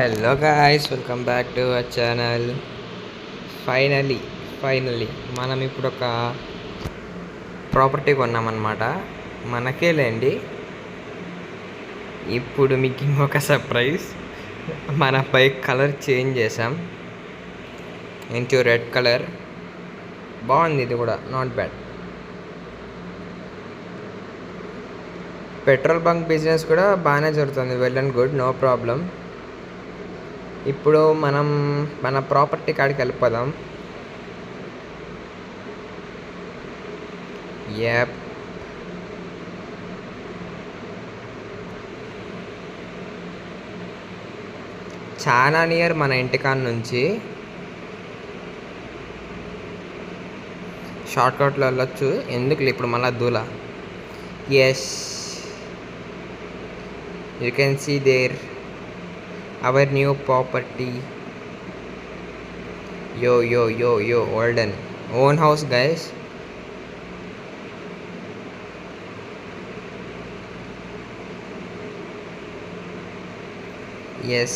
Hello guys, welcome back to our channel. Finally మనం ఇప్పుడు ఒక ప్రాపర్టీ కొన్నామన్నమాట. మనకేలేండి. ఇప్పుడు మీకు ఇంకొక సర్ప్రైజ్. మన బైక్ కలర్ చేంజ్ చేసాం ఇంటూ రెడ్ కలర్. బాగుంది, ఇది కూడా not bad. Petrol bunk business కూడా బాగానే జరుగుతుంది, well and good, no problem. ఇప్పుడు మనం మన ప్రాపర్టీ కాడికి వెళ్ళిపోదాం. యాప్ చాలా నియర్ మన ఇంటికాడ నుంచి. షార్ట్కట్లో వెళ్ళొచ్చు, ఎందుకు ఇప్పుడు మళ్ళా దూల. Yes, you can see there our new property. Yo, Walden own house, guys. Yes,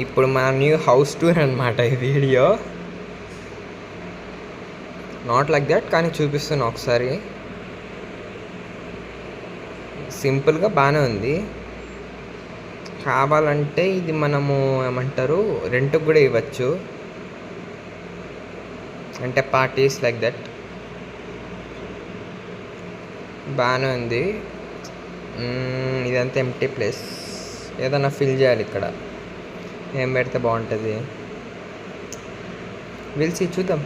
ఇప్పుడు మన న్యూ హౌస్ టూర్ అన్నమాట ఈ వీడియో. నాట్ లైక్ దట్, కానీ చూపిస్తున్నా ఒకసారి. సింపుల్గా బాగానే ఉంది. కావాలంటే ఇది మనము ఏమంటారు, రెంట్కి కూడా ఇవ్వచ్చు, అంటే పార్టీస్ లైక్ దట్. బాగానే ఉంది. ఇదంతా ఎంటీ ప్లేస్, ఏదన్నా ఫిల్ చేయాలి ఇక్కడ. ఏం పెడితే బాగుంటుంది, పిలిచి చూద్దాం.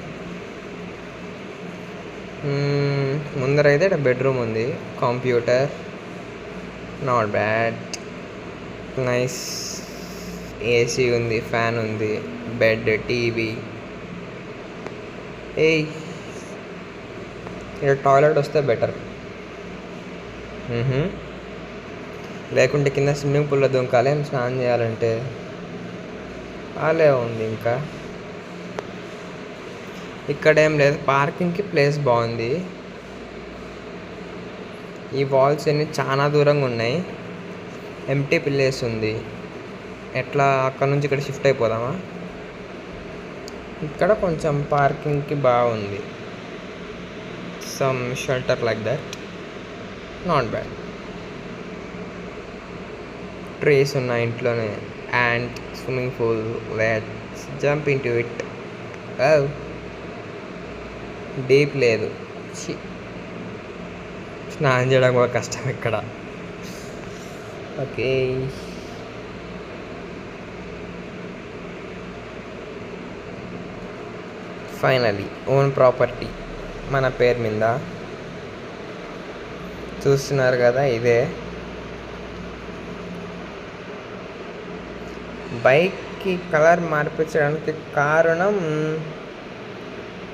ముందర అయితే ఇక్కడ బెడ్రూమ్ ఉంది, computer, not bad, nice. AC ఉంది, ఫ్యాన్ ఉంది, బెడ్, టీవీ. ఇక్కడ టాయిలెట్ వస్తే బెటర్, లేకుంటే కింద స్విమ్మింగ్ పూల్లో దుంకాలి స్నానం చేయాలంటే. అలే ఉంది. ఇంకా ఇక్కడ ఏం లేదు, పార్కింగ్కి ప్లేస్ బాగుంది. ఈ వాల్స్ అన్ని చాలా దూరంగా ఉన్నాయి, ఎంటీ ప్లేస్ ఉంది. ఎట్లా అక్కడ నుంచి ఇక్కడ షిఫ్ట్ అయిపోదామా? ఇక్కడ కొంచెం పార్కింగ్కి బాగుంది, some shelter like that, not bad. Trees ఉన్నాయి ఇంట్లోనే, and swimming pool. Let's jump in to it. Deep లేదు, స్నానం చేయడం కూడా కష్టం ఇక్కడ. ఓకే, ఫైనలీ ఓన్ ప్రాపర్టీ మన పేరు మీద. చూస్తున్నారు కదా, ఇదే. బైక్కి కలర్ మార్పించడానికి కారణం,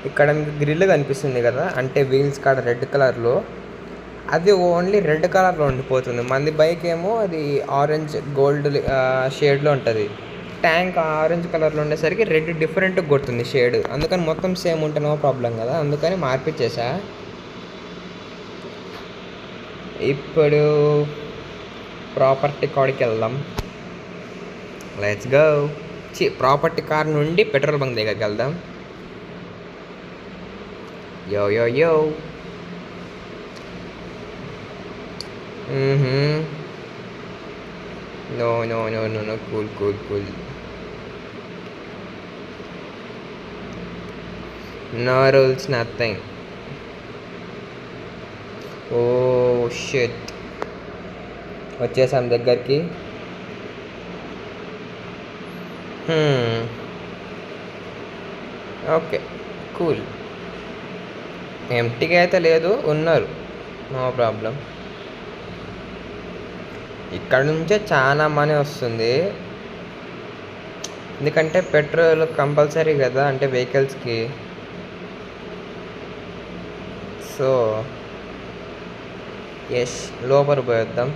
ఇక్కడ మీకు గ్రిల్ కనిపిస్తుంది కదా, అంటే వీల్స్ కాడ రెడ్ కలర్లో, అది ఓన్లీ రెడ్ కలర్లో ఉండిపోతుంది. మంది బైక్ ఏమో అది ఆరెంజ్ గోల్డ్ షేడ్లో ఉంటుంది. ట్యాంక్ ఆరెంజ్ కలర్లో ఉండేసరికి రెడ్ డిఫరెంట్గా కొడుతుంది షేడ్. అందుకని మొత్తం సేమ్ ఉంటే నో ప్రాబ్లం కదా, అందుకని మార్పిచ్చేసా. ఇప్పుడు ప్రాపర్టీ కాడికి వెళ్దాం. Let's go. ప్రాపర్టీ కార్ నుండి పెట్రోల్ బంక్ దగ్గరికి వెళ్దాం. యో. No. Cool. No rules, nothing. Oh shit. వచ్చేసాం దగ్గరికి. Okay, cool. ఎంటీగా అయితే లేదు, ఉన్నారు, నో ప్రాబ్లం. ఇక్కడ నుంచే చాలా మనీ వస్తుంది, ఎందుకంటే పెట్రోల్ కంపల్సరీ కదా, అంటే వెహికల్స్కి. సో ఎస్, లోపల పోయేద్దాం.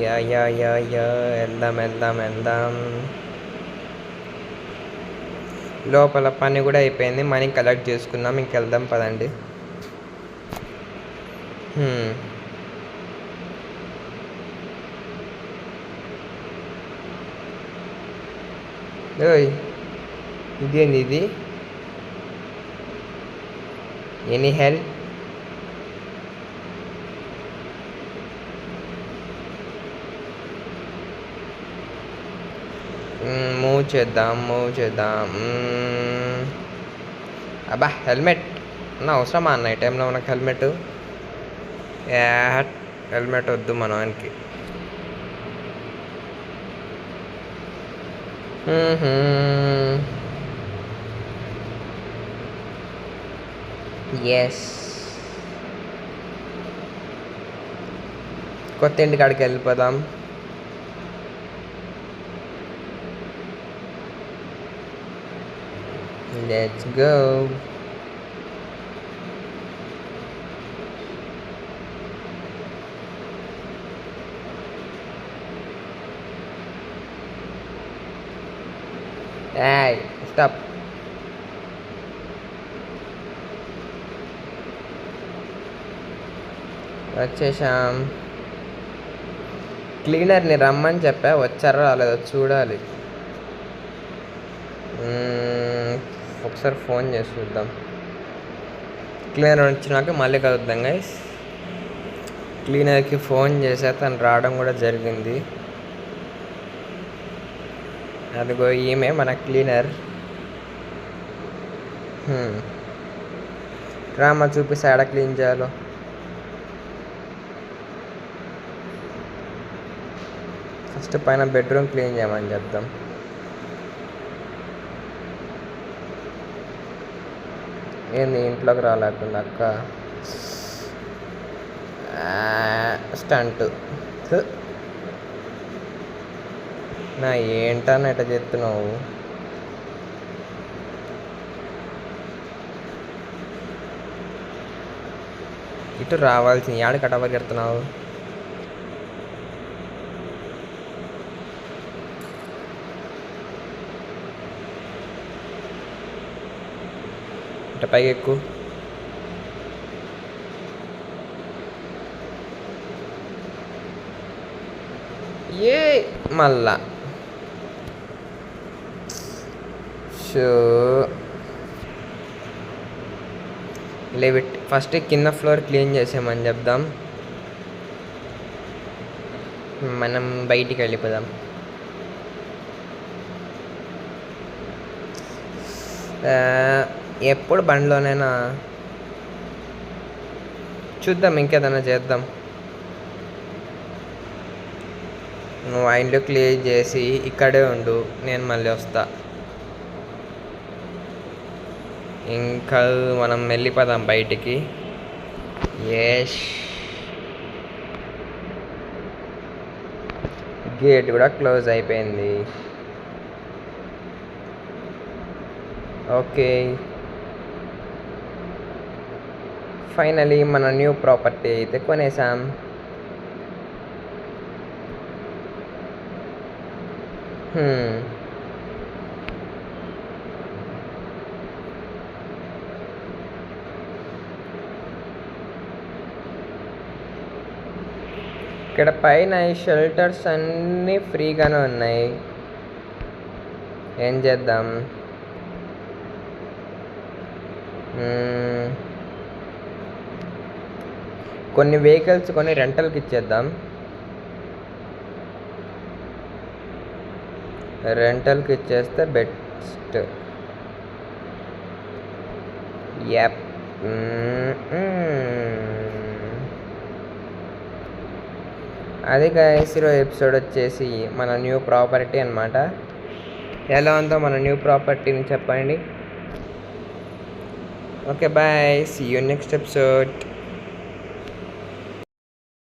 యా వెళ్దాం. లోపల పని కూడా అయిపోయింది, మనీ కలెక్ట్ చేసుకున్నాం. ఇంకెళ్దాం పదండి. ఓయ్ ఇదేంది ఇది? Any help? మూవ్ చేద్దాం. అబ్బా హెల్మెట్ నా అవసరమా అన్న ఈ టైంలో మనకు హెల్మెట్? హెల్మెట్ వద్దు మనకి. ఎస్, కొత్త ఇంటి కాడికి వెళ్ళిపోదాం. Let's go. ఏయ్ స్టాప్. వచ్చేసాం. క్లీనర్ని రమ్మని చెప్పా, వచ్చారో రాలేదో చూడాలి. ఒకసారి ఫోన్ చేసి చూద్దాం. క్లీనర్ వచ్చినాక మళ్ళీ కలుద్దాం గైస్. క్లీనర్కి ఫోన్ చేసా, తను రావడం కూడా జరిగింది. అదిగో ఈమె మన క్లీనర్. రామ చూపిస్తా ఎడ క్లీన్ చేయాలో. ఫస్ట్ పైన బెడ్రూమ్ క్లీన్ చేయమని చెప్దాం. ఏంది ఇంట్లోకి రాలేకుండా అక్క? స్టంట్ నా ఏంటని ఎట్లా చెప్తున్నావు? ఇటు రావాల్సింది యాడ కట్టబగెడుతున్నావు? ఇటు పైకి ఎక్కువ. ఏ మళ్ళా లేవిట్. ఫస్ట్ కింద ఫ్లోర్ క్లీన్ చేసామని చెప్దాం. మనం బయటికి వెళ్ళిపోదాం. ఎప్పుడు బండిలోనైనా చూద్దాం, ఇంకేదైనా చేద్దాం. నువ్వు ఆ ఇంట్లో క్లీన్ చేసి ఇక్కడే ఉండు, నేను మళ్ళీ వస్తా. ఇంకా మనం వెళ్ళిపోదాం బయటికి. ఎస్, గేట్ కూడా క్లోజ్ అయిపోయింది. ఓకే, ఫైనలీ మన న్యూ ప్రాపర్టీ అయితే కొనేసాం. ఇక్కడ పైన షెల్టర్స్ అన్నీ ఫ్రీగానే ఉన్నాయి. ఏం చేద్దాం? కొన్ని వెహికల్స్ కొన్ని రెంటల్కి ఇచ్చేద్దాం. రెంటల్కి ఇచ్చేస్తే బెస్ట్. యాప్. అది గైస్ ఈరోజు ఎపిసోడ్ వచ్చేసి మన న్యూ ప్రాపర్టీ అనమాట. ఎలా ఉందో మన న్యూ ప్రాపర్టీని చెప్పండి. Okay bye, see you next episode.